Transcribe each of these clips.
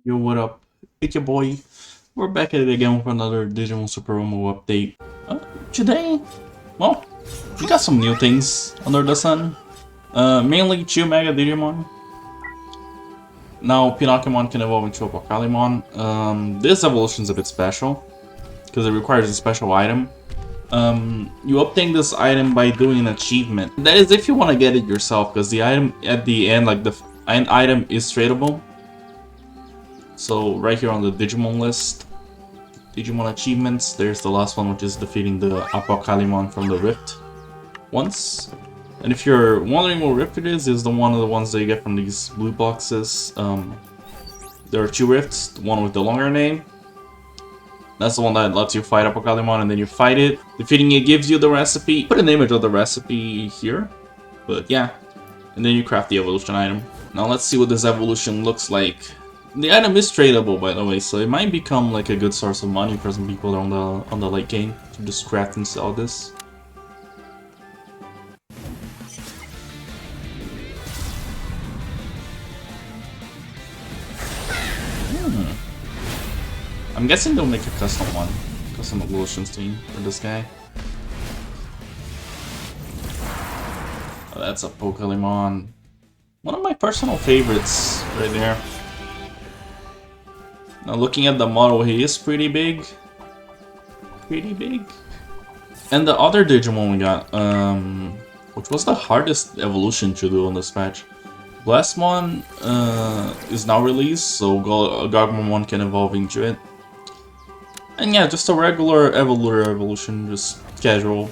Yo, what up? It's your boy. We're back at it again with another Digimon Super Romo update. Today, well, we got some new things under the sun. Mainly 2 Mega Digimon. Now, Pinoccomon can evolve into Apocalymon. This evolution is a bit special, because it requires a special item. You obtain this item by doing an achievement. That is if you want to get it yourself, because the item at the end, like the end item is tradable. So right here on the Digimon list, Digimon achievements, there's the last one, which is defeating the Apocalymon from the Rift once. And if you're wondering what Rift it is the one of the ones that you get from these blue boxes. There are 2 Rifts, one with the longer name. That's the one that lets you fight Apocalymon, and then you fight it. Defeating it gives you the recipe. Put an image of the recipe here, but yeah. And then you craft the evolution item. Now let's see what this evolution looks like. The item is tradable, by the way, so it might become like a good source of money for some people on the late game to just craft and sell this. I'm guessing they'll make a custom one, custom evolution team for this guy. Oh, that's a Apocalymon. One of my personal favorites right there. Now looking at the model, he is pretty big. Pretty big. And the other Digimon we got, which was the hardest evolution to do on this patch. Blastmon is now released, so Gomamon can evolve into it. And yeah, just a regular evolution, just casual.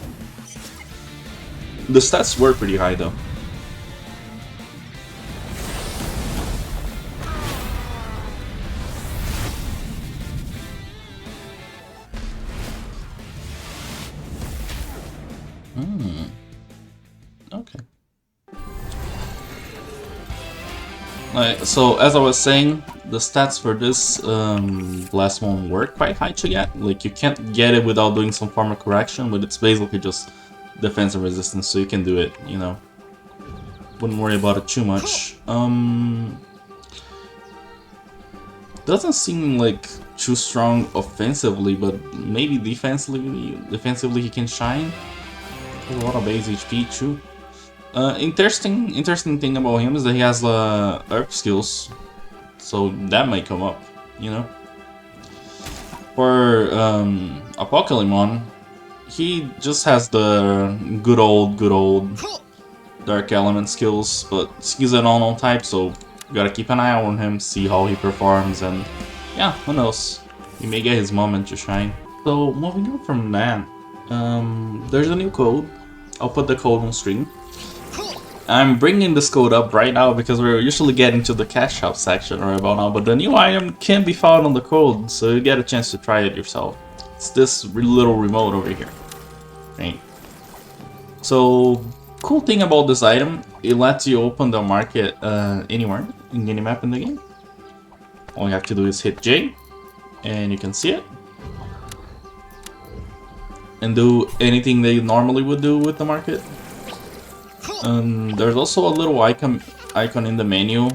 The stats were pretty high though. Okay. So as I was saying, the stats for this Blastmon were quite high to get. Like, you can't get it without doing some form of correction, but it's basically just defense and resistance, so you can do it, you know. Wouldn't worry about it too much. Doesn't seem like too strong offensively, but maybe defensively he can shine. Has a lot of base HP too. Interesting thing about him is that he has Earth skills, so that might come up, you know. For Apocalymon, he just has the good old Dark Element skills, but he's an unknown type, so you gotta keep an eye on him, see how he performs, and yeah, who knows? He may get his moment to shine. So moving on from that, there's a new code. I'll put the code on stream. I'm bringing this code up right now because we're usually getting to the cash out section right about now, but the new item can be found on the code, so you get a chance to try it yourself. It's this little remote over here. Right. So, cool thing about this item, it lets you open the market anywhere in any map in the game. All you have to do is hit J, and you can see it. And do anything they normally would do with the market. There's also a little icon in the menu.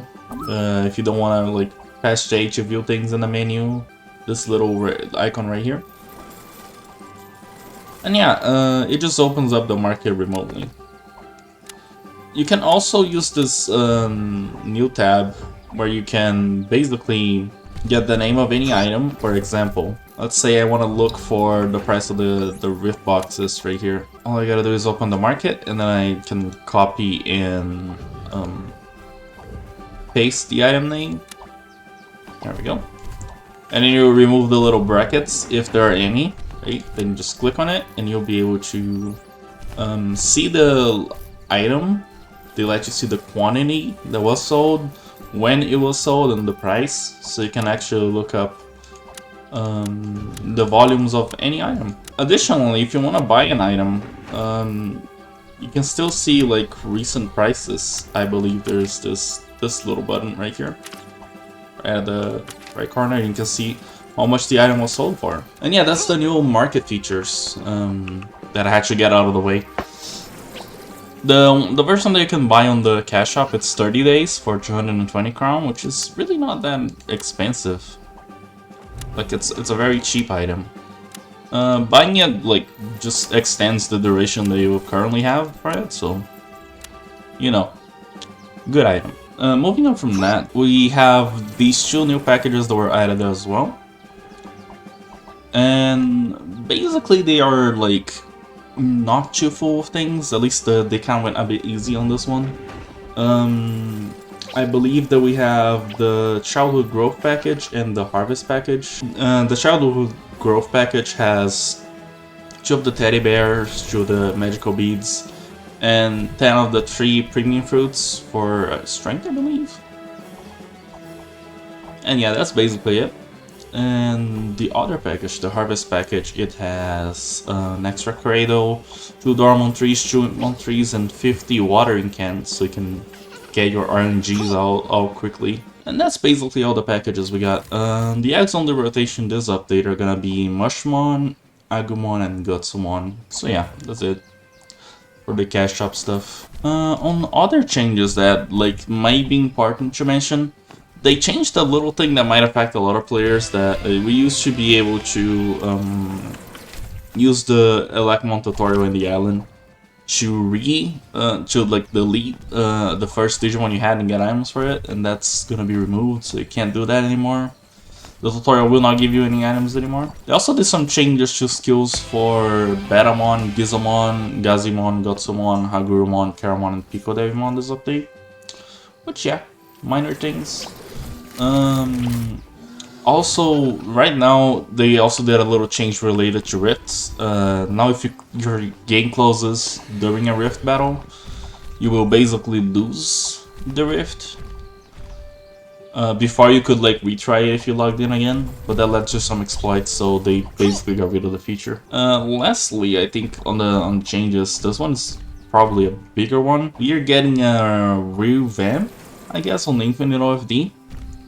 If you don't want to like press J to view things in the menu, this little icon right here. And yeah, it just opens up the market remotely. You can also use this new tab where you can basically get the name of any item. For example, let's say I want to look for the price of the Rift boxes right here. All I gotta do is open the market, and then I can copy and paste the item name. There we go. And then you remove the little brackets if there are any. Right? Then you just click on it, and you'll be able to see the item. They let you see the quantity that was sold, when it was sold, and the price, so you can actually look up the volumes of any item. Additionally, if you want to buy an item, you can still see like recent prices. I believe there's this little button right here at the right corner. You can see how much the item was sold for. And yeah, that's the new market features that I had to get out of the way. The version that you can buy on the cash shop, it's 30 days for 220 crown, which is really not that expensive. Like it's a very cheap item. Buying it like just extends the duration that you currently have for it, so you know, good item. Moving on from that, we have these two new packages that were added as well. And basically they are like not too full of things, at least they kind of went a bit easy on this one. I believe that we have the Childhood Growth Package and the Harvest Package. The Childhood Growth Package has 2 of the teddy bears, 2 of the magical beads, and 10 of the 3 premium fruits for strength, I believe. And yeah, that's basically it. And the other package, the Harvest Package, it has an extra cradle, 2 Dormon trees, 2 Mon trees, and 50 watering cans, so you can get your RNGs out quickly. And that's basically all the packages we got. The eggs on the rotation this update are gonna be Mushmon, Agumon, and Gutsumon. So yeah, that's it for the cash shop stuff. On other changes that like might be important to mention, they changed a little thing that might affect a lot of players. That we used to be able to use the Syakomon tutorial in the island to like delete the first Digimon you had and get items for it, and that's gonna be removed, so you can't do that anymore. The tutorial will not give you any items anymore. They also did some changes to skills for Betamon, Gizamon, Gazimon, Gutsumon, Hagurumon, Karamon, and Picodevimon this update. Which yeah, minor things. Also, right now, they also did a little change related to rifts. Now if your game closes during a rift battle, you will basically lose the rift. Before you could like retry it if you logged in again, but that led to some exploits, so they basically got rid of the feature. Lastly, I think on the changes, this one's probably a bigger one. We are getting a revamp, I guess, on the Infinite OFD.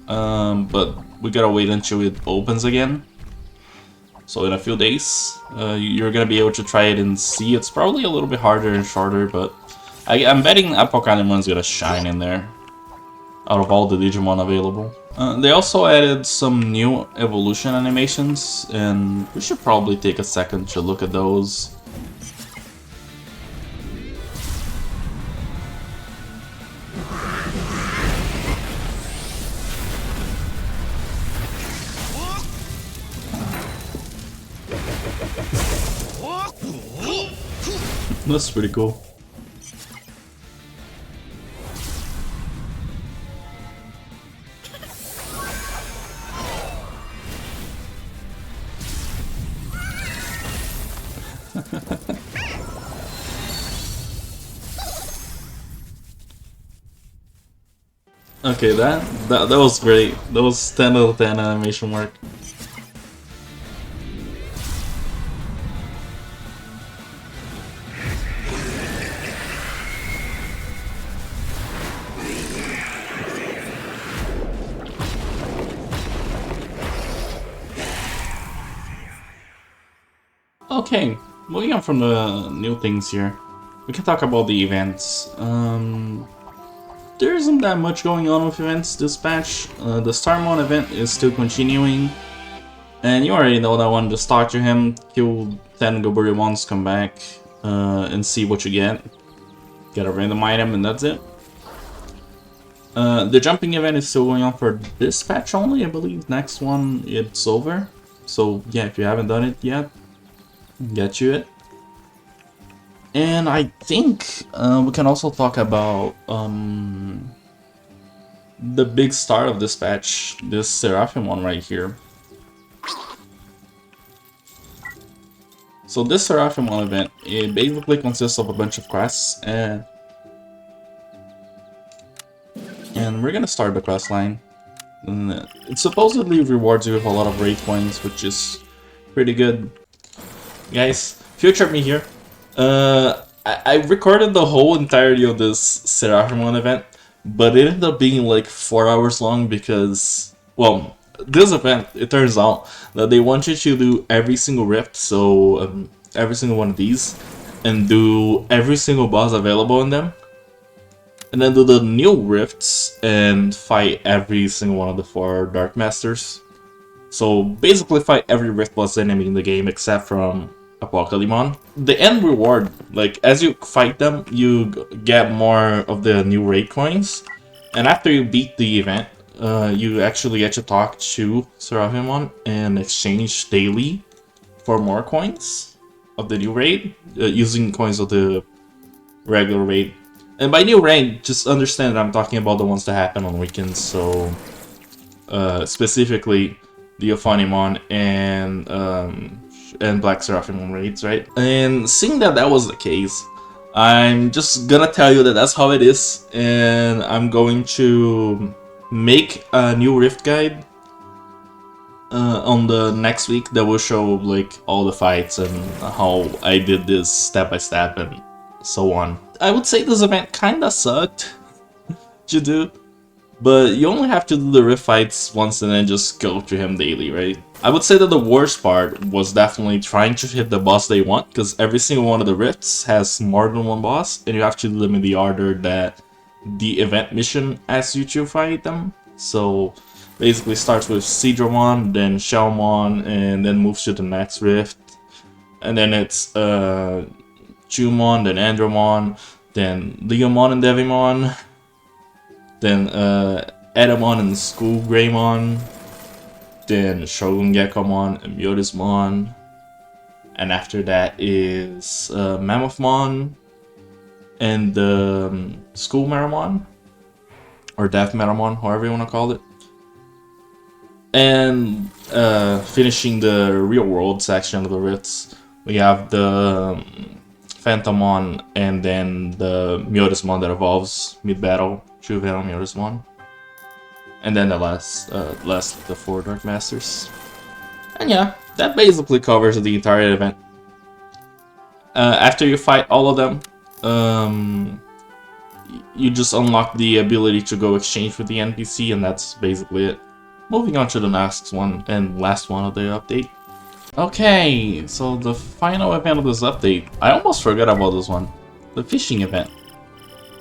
But we gotta wait until it opens again. So in a few days, you're gonna be able to try it and see. It's probably a little bit harder and shorter, but I'm betting Apocalymon gonna shine in there out of all the Digimon available. They also added some new evolution animations, and we should probably take a second to look at those. That's pretty cool. Okay, that was great. That was 10 out of 10 animation work. Okay, moving on from the new things here, we can talk about the events. There isn't that much going on with events this patch. The Seraphimon event is still continuing, and you already know that one. Just talk to him, kill 10 Goburimons, come back, and see what you get. Get a random item, and that's it. The jumping event is still going on for this patch only, I believe. Next one, it's over. So yeah, if you haven't done it yet, get you it. And I think we can also talk about the big star of this patch, this Seraphimon right here. So this Seraphimon event, it basically consists of a bunch of quests, and we're gonna start the quest line. And it supposedly rewards you with a lot of raid points, which is pretty good. Guys, future me here. I recorded the whole entirety of this Seraphimon event, but it ended up being like 4 hours long because, well, this event, it turns out that they want you to do every single rift, so every single one of these, and do every single boss available in them. And then do the new rifts and fight every single one of the 4 Dark Masters. So basically fight every rift boss enemy in the game except from Apocalymon. The end reward, like as you fight them, you get more of the new raid coins. And after you beat the event, you actually get to talk to Seraphimon and exchange daily for more coins of the new raid, using coins of the regular raid. And by new raid, just understand that I'm talking about the ones that happen on weekends, so specifically the Apocalymon and Black Seraphimon raids, right? And seeing that that was the case, I'm just gonna tell you that that's how it is, and I'm going to make a new Rift guide on the next week that will show like all the fights and how I did this step by step and so on. I would say this event kinda sucked to do, but you only have to do the Rift fights once and then just go to him daily, right? I would say that the worst part was definitely trying to hit the boss they want, because every single one of the Rifts has more than one boss, and you have to do them in the order that the event mission asks you to fight them. So basically starts with Sidramon, then Syakomon, and then moves to the next Rift. And then it's Jumon, then Andromon, then Leomon and Devimon, then Edamon and School Greymon, then Shogun Gekomon and Myotismon, and after that is Mammothmon and School Meramon, or Death Meramon, however you want to call it. And finishing the real world section of the Rifts, we have the Phantomon and then the Myotismon that evolves mid-battle, Juvenile Myotismon. And then the last of the 4 Dark Masters. And yeah, that basically covers the entire event. After you fight all of them, you just unlock the ability to go exchange with the NPC, and that's basically it. Moving on to the next one and last one of the update. Okay, so the final event of this update. I almost forgot about this one. The fishing event.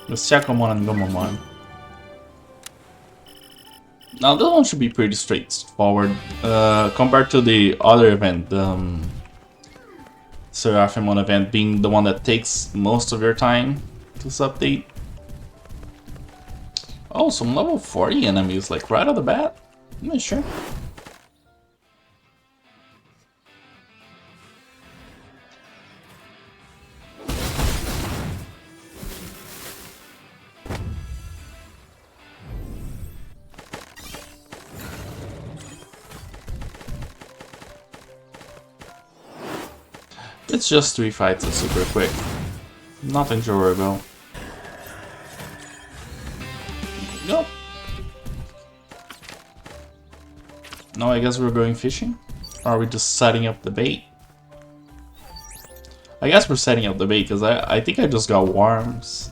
With Syakomon and Gomamon. Now this one should be pretty straightforward. Compared to the other event, the Seraphimon event being the one that takes most of your time, this update. Oh, some level 40 enemies, like right off the bat? I'm not sure. It's just 3 fights, it's super quick. Nothing to worry about. Go. Now I guess we're going fishing? Or are we just setting up the bait? I guess we're setting up the bait because I think I just got worms.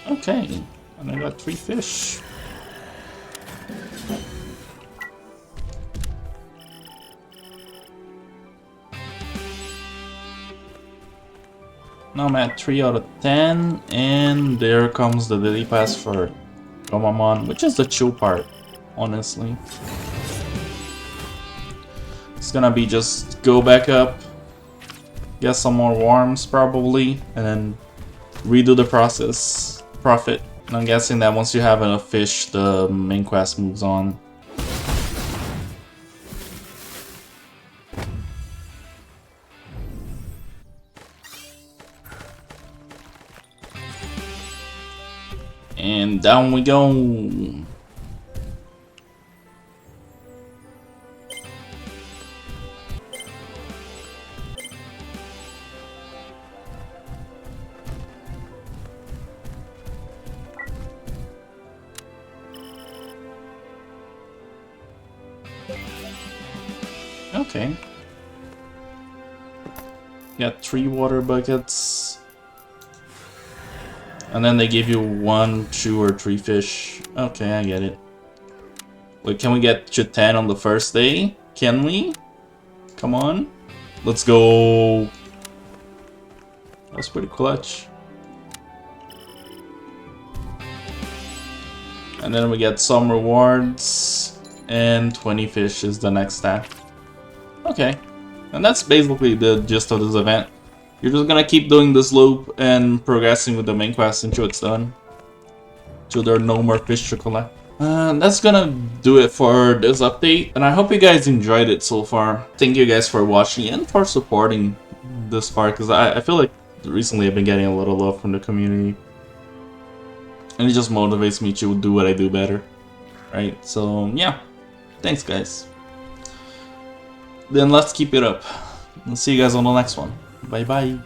Okay, and I got 3 fish. Now I'm at 3 out of 10, and there comes the daily pass for Gomamon, which is the chill part, honestly. It's gonna be just go back up, get some more worms probably, and then redo the process. Profit. And I'm guessing that once you have enough fish, the main quest moves on. And down we go. Okay. Got 3 water buckets. And then they give you 1, 2, or 3 fish. Okay, I get it. Wait, can we get to 10 on the first day? Can we? Come on. Let's go. That was pretty clutch. And then we get some rewards. And 20 fish is the next step. Okay. And that's basically the gist of this event. You're just gonna keep doing this loop and progressing with the main quest until it's done. Till there are no more fish to collect. That's gonna do it for this update. And I hope you guys enjoyed it so far. Thank you guys for watching and for supporting this part. Because I feel like recently I've been getting a lot of love from the community. And it just motivates me to do what I do better. Right? So yeah. Thanks guys. Then let's keep it up. I'll see you guys on the next one. Bye bye.